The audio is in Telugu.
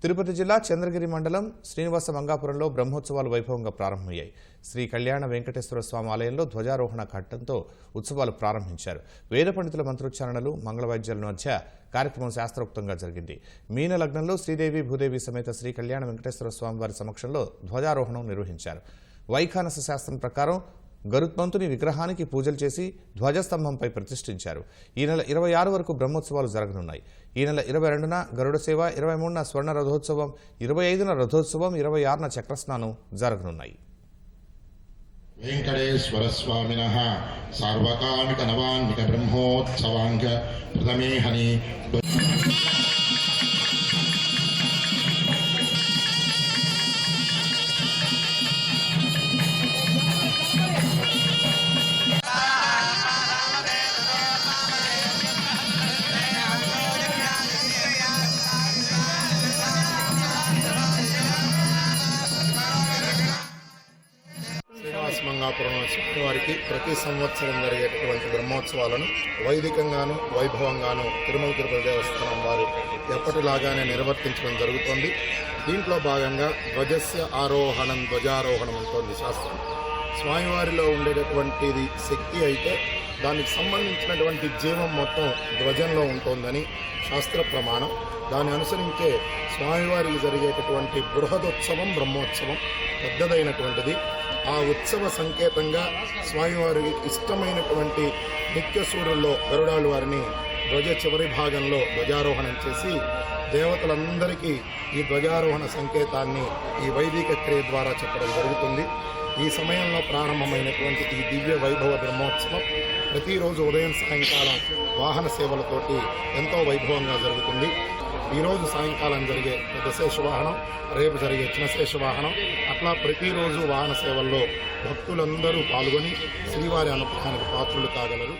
తిరుపతి జిల్లా చంద్రగిరి మండలం శ్రీనివాస మంగాపురంలో బ్రహ్మోత్సవాలు వైభవంగా ప్రారంభమయ్యాయి. శ్రీ కళ్యాణ వెంకటేశ్వర స్వామి ఆలయంలో ధ్వజారోహణ ఘట్టంతో ఉత్సవాలు ప్రారంభించారు. వేద పండితుల మంత్రోచ్చారణలు, మంగళవాద్యాల మధ్య కార్యక్రమం శాస్త్రోక్తంగా జరిగింది. మీన లగ్నంలో శ్రీదేవి భూదేవి సమేత శ్రీ కళ్యాణ వెంకటేశ్వర స్వామి వారి సమక్షంలో ధ్వజారోహణం నిర్వహించారు. వైఖానస శాస్త్రం ప్రకారం గరుత్మంతుని విగ్రహానికి పూజలు చేసి ధ్వజస్తంభంపై ప్రతిష్ఠించారు. ఈ నెల 26 వరకు బ్రహ్మోత్సవాలు జరగనున్నాయి. ఈ నెల 22న గరుడ సేవ, 23న స్వర్ణ రథోత్సవం, 25న రథోత్సవం, 26న చక్రస్నానం జరగనున్నాయి. వెంకటేశ్వర స్వామినః సార్వకామిక నవాన్విక బ్రహ్మోత్సవాంగ ప్రథమేహని శ్రీనివాస మంగాపురంలో స్వామివారికి ప్రతి సంవత్సరం జరిగేటటువంటి బ్రహ్మోత్సవాలను వైదికంగాను వైభవంగాను తిరుమల తిరుపతి దేవస్థానం వారు ఎప్పటిలాగానే నిర్వర్తించడం జరుగుతోంది. దీంట్లో భాగంగా ధ్వజస్య ఆరోహణం ధ్వజారోహణం ఉంటుంది శాస్త్రం. స్వామివారిలో ఉండేటటువంటిది శక్తి అయితే దానికి సంబంధించినటువంటి జీవం మొత్తం ధ్వజంలో ఉంటుందని శాస్త్ర ప్రమాణం. దాన్ని అనుసరించే స్వామివారికి జరిగేటటువంటి బృహదోత్సవం బ్రహ్మోత్సవం పెద్దదైనటువంటిది. ఆ ఉత్సవ సంకేతంగా స్వామివారికి ఇష్టమైనటువంటి నిత్యసూరుల్లో గరుడాలు వారిని ధ్వజ చివరి భాగంలో ధ్వజారోహణం చేసి దేవతలందరికీ ఈ ధ్వజారోహణ సంకేతాన్ని ఈ వైదిక క్రియ ద్వారా చెప్పడం జరుగుతుంది. ఈ సమయంలో ప్రారంభమైనటువంటి ఈ దివ్య వైభవ బ్రహ్మోత్సవం ప్రతిరోజు ఉదయం సాయంకాలం వాహన సేవలతోటి ఎంతో వైభవంగా జరుగుతుంది. ఈరోజు సాయంకాలం జరిగే పెద్ద శేషవాహనం, రేపు జరిగే చిన్న శేషవాహనం, అట్లా ప్రతిరోజు వాహన సేవల్లో భక్తులందరూ పాల్గొని శ్రీవారి అనుగ్రహానికి పాత్రులు కాగలరు.